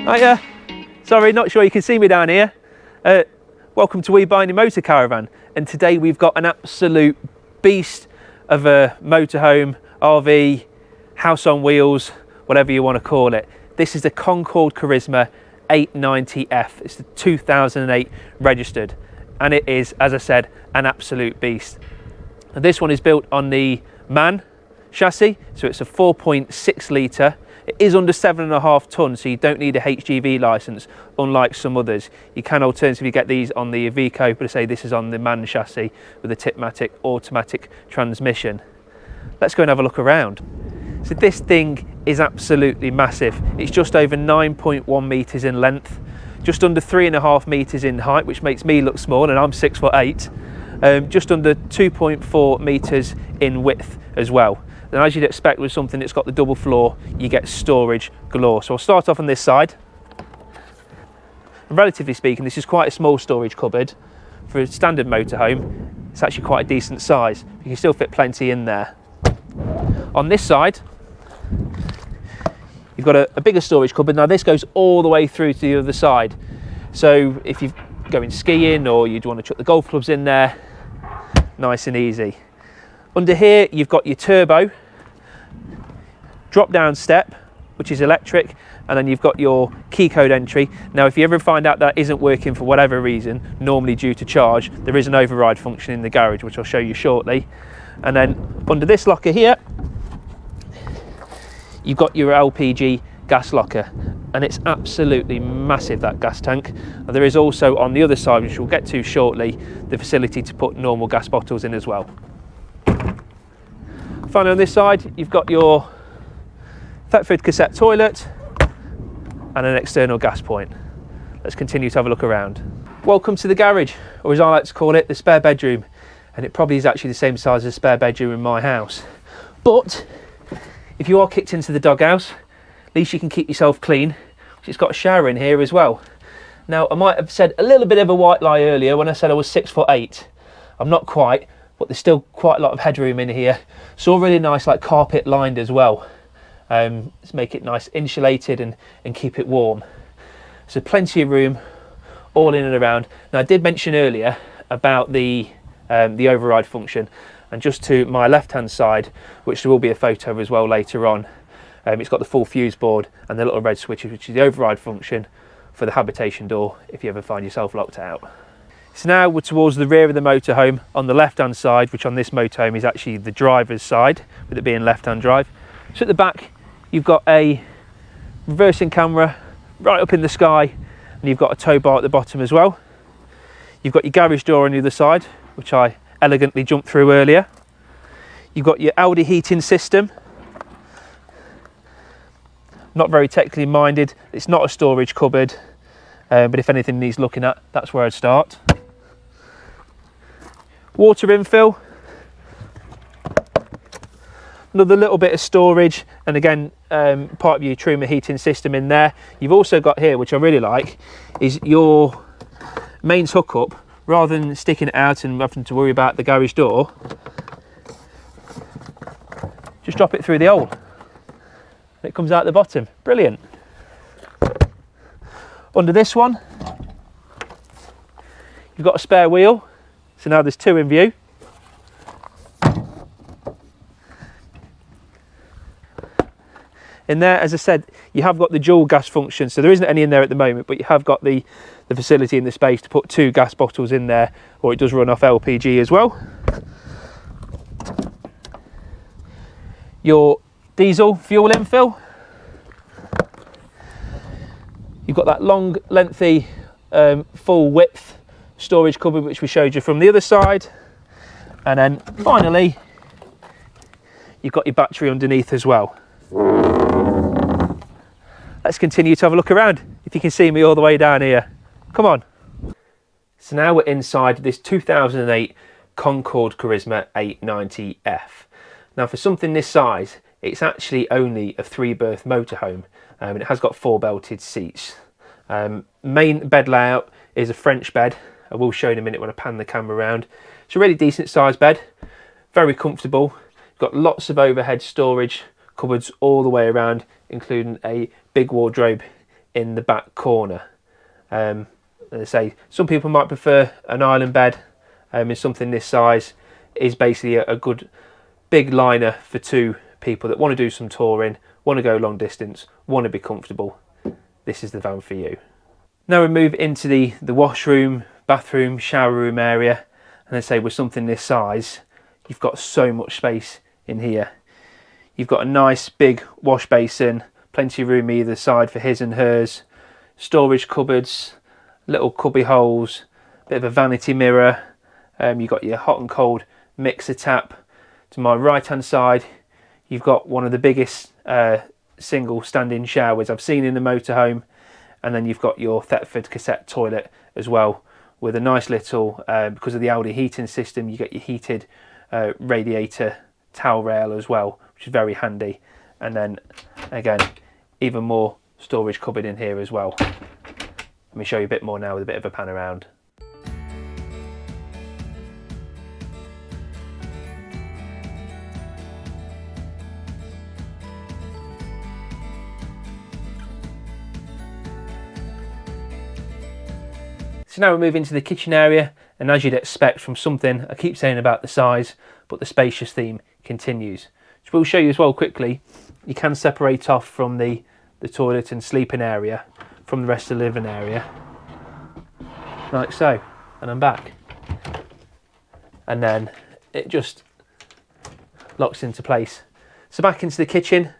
Hiya. Sorry, not sure you can see me down here. Welcome to We Buying Your Motorcaravan, and today we've got an absolute beast of a motorhome, RV, house on wheels, whatever you want to call it. This is the Concorde Charisma 890F. It's the 2008 registered, and it is, as I said, an absolute beast. And this one is built on the MAN chassis, so it's a 4.6 litre. It is under 7.5 tonnes, so you don't need a HGV licence, unlike some others. You can alternatively get these on the Iveco, but I say this is on the MAN chassis with a Tipmatic automatic transmission. Let's go and have a look around. So this thing is absolutely massive. It's just over 9.1 metres in length, just under 3.5 metres in height, which makes me look small, and I'm 6'8". Just under 2.4 metres in width as well. And as you'd expect with something that's got the double floor, you get storage galore. So I'll start off on this side. And relatively speaking, this is quite a small storage cupboard. For a standard motorhome, it's actually quite a decent size. You can still fit plenty in there. On this side, you've got a bigger storage cupboard. Now this goes all the way through to the other side. So if you're going skiing or you'd want to chuck the golf clubs in there, nice and easy. Under here, you've got your turbo, drop down step, which is electric, and then you've got your key code entry. Now if you ever find out that isn't working for whatever reason, normally due to charge, there is an override function in the garage, which I'll show you shortly. And then under this locker here, you've got your LPG gas locker, and it's absolutely massive, that gas tank. And there is also on the other side, which we'll get to shortly, the facility to put normal gas bottles in as well. Finally on this side, you've got your Thetford cassette toilet and an external gas point. Let's continue to have a look around. Welcome to the garage, or as I like to call it, the spare bedroom. And it probably is actually the same size as a spare bedroom in my house. But if you are kicked into the doghouse, at least you can keep yourself clean. It's got a shower in here as well. Now I might have said a little bit of a white lie earlier when I said I was 6'8". I'm not quite, but there's still quite a lot of headroom in here. It's all really nice, like carpet lined as well. Let's make it nice, insulated, and keep it warm. So plenty of room all in and around. Now I did mention earlier about the override function, and just to my left hand side, which there will be a photo as well later on, it's got the full fuse board and the little red switches, which is the override function for the habitation door if you ever find yourself locked out. So now we're towards the rear of the motorhome on the left hand side, which on this motorhome is actually the driver's side, with it being left hand drive. So at the back you've got a reversing camera right up in the sky, and you've got a tow bar at the bottom as well. You've got your garage door on the other side, which I elegantly jumped through earlier. You've got your Audi heating system. Not very technically minded, it's not a storage cupboard, but if anything needs looking at, that's where I'd start. Water infill. Another little bit of storage, and again part of your Truma heating system in there. You've also got here, which I really like, is your mains hookup. Rather than sticking it out and having to worry about the garage door, just drop it through the hole and it comes out the bottom. Brilliant. Under this one, you've got a spare wheel, so now there's two in view. In there, as I said, you have got the dual gas function, so there isn't any in there at the moment, but you have got the facility in the space to put two gas bottles in there, or it does run off LPG as well. Your diesel fuel infill. You've got that long, lengthy, full width storage cupboard, which we showed you from the other side. And then finally, you've got your battery underneath as well. Let's continue to have a look around, if you can see me all the way down here. Come on. So now we're inside this 2008 Concorde Charisma 890F. Now for something this size, it's actually only a 3-berth motorhome, and it has got 4 belted seats. Main bed layout is a French bed. I will show you in a minute when I pan the camera around. It's a really decent sized bed, very comfortable. Got lots of overhead storage cupboards all the way around, including a big wardrobe in the back corner. As I say, some people might prefer an island bed. In something this size is basically a good big liner for two people that want to do some touring, want to go long distance, want to be comfortable. This is the van for you. Now we move into the washroom, bathroom, shower room area, and I say with something this size, you've got so much space in here. You've got a nice big wash basin, plenty of room either side for his and hers, storage cupboards, little cubby holes, bit of a vanity mirror. You've got your hot and cold mixer tap. To my right hand side, you've got one of the biggest single standing showers I've seen in the motorhome, and then you've got your Thetford cassette toilet as well, with a nice little, because of the Audi heating system, you get your heated radiator towel rail as well, which is very handy. And then again, even more storage cupboard in here as well. Let me show you a bit more now with a bit of a pan around. So now we move into the kitchen area, and as you'd expect from something, I keep saying about the size, but the spacious theme continues. So we'll show you as well quickly, you can separate off from the toilet and sleeping area from the rest of the living area, like so, and I'm back. And then it just locks into place. So back into the kitchen,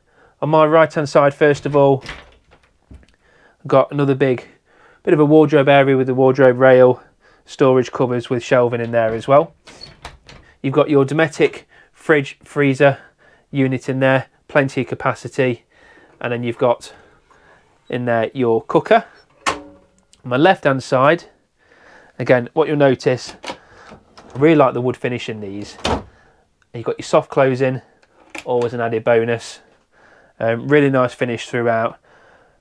on my right hand side first of all, I've got another bit of a wardrobe area with the wardrobe rail, storage cupboards with shelving in there as well. You've got your Dometic fridge freezer unit in there, plenty of capacity, and then you've got in there your cooker. On my left hand side, again, what you'll notice, I really like the wood finish in these. You've got your soft closing, always an added bonus. Really nice finish throughout.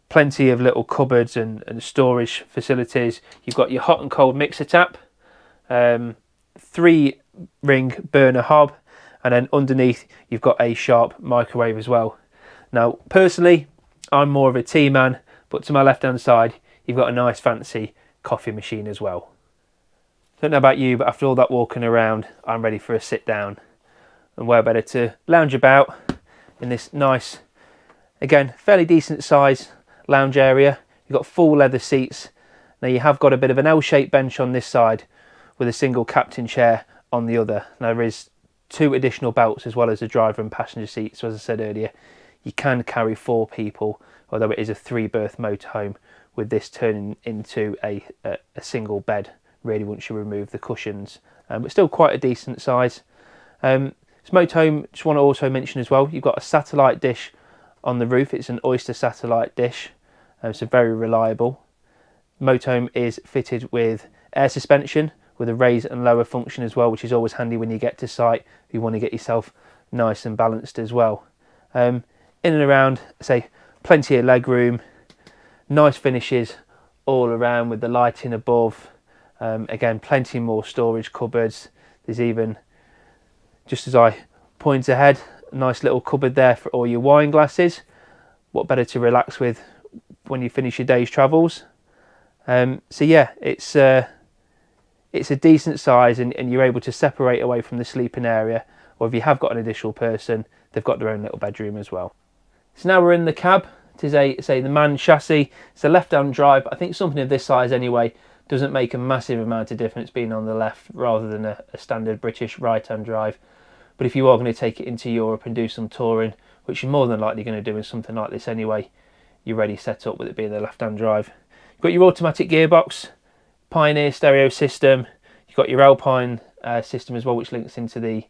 Plenty of little cupboards and storage facilities. You've got your hot and cold mixer tap, 3-ring burner hob, and then underneath you've got a sharp microwave as well. Now personally, I'm more of a tea man, but to my left hand side you've got a nice fancy coffee machine as well. Don't know about you, but after all that walking around, I'm ready for a sit down, and where better to lounge about in this nice, again, fairly decent size lounge area. You've got full leather seats. Now you have got a bit of an L-shaped bench on this side with a single captain chair on the other. Now there is 2 additional belts as well as the driver and passenger seats. So as I said earlier, you can carry 4 people, although it is a 3-berth motorhome, with this turning into a single bed really once you remove the cushions, but still quite a decent size. This motorhome, just want to also mention as well, you've got a satellite dish on the roof. It's an Oyster satellite dish, so very reliable. Motorhome is fitted with air suspension with a raise and lower function as well, which is always handy when you get to site. You want to get yourself nice and balanced as well. In and around, say, plenty of leg room, nice finishes all around with the lighting above. Again, plenty more storage cupboards. There's even, just as I point ahead, a nice little cupboard there for all your wine glasses. What better to relax with when you finish your day's travels? So yeah, it's a decent size, and you're able to separate away from the sleeping area, or if you have got an additional person, they've got their own little bedroom as well. So now we're in the cab. It is the MAN chassis. It's a left-hand drive. I think something of this size anyway doesn't make a massive amount of difference being on the left rather than a standard British right-hand drive. But if you are going to take it into Europe and do some touring, which you're more than likely going to do in something like this anyway, you're ready set up with it being the left-hand drive. You've got your automatic gearbox, Pioneer stereo system. You've got your Alpine system as well, which links into the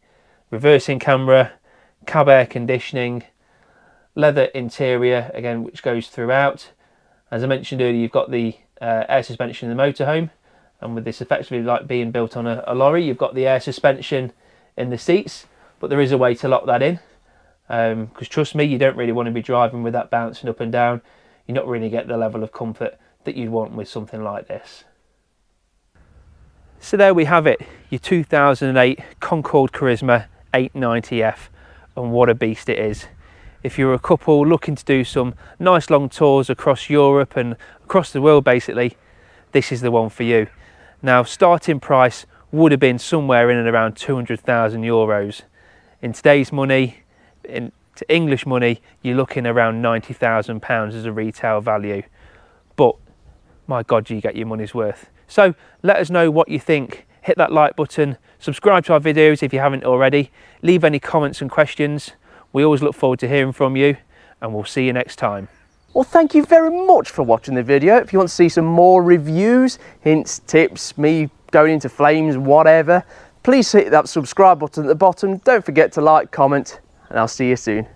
reversing camera, cab air conditioning, leather interior again, which goes throughout. As I mentioned earlier, you've got the air suspension in the motorhome, and with this effectively like being built on a lorry, you've got the air suspension in the seats, but there is a way to lock that in, because trust me, you don't really want to be driving with that bouncing up and down. You're not really get the level of comfort that you'd want with something like this. So there we have it, your 2008 Concorde Charisma 890F, and what a beast it is. If you're a couple looking to do some nice long tours across Europe and across the world basically, this is the one for you. Now, starting price would have been somewhere in and around 200,000 euros. In today's money, into English money, you're looking around 90,000 pounds as a retail value. But my God, you get your money's worth. So let us know what you think. Hit that like button, subscribe to our videos if you haven't already, leave any comments and questions. We always look forward to hearing from you, and we'll see you next time. Well, thank you very much for watching the video. If you want to see some more reviews, hints, tips, me going into flames, whatever, please hit that subscribe button at the bottom. Don't forget to like, comment, and I'll see you soon.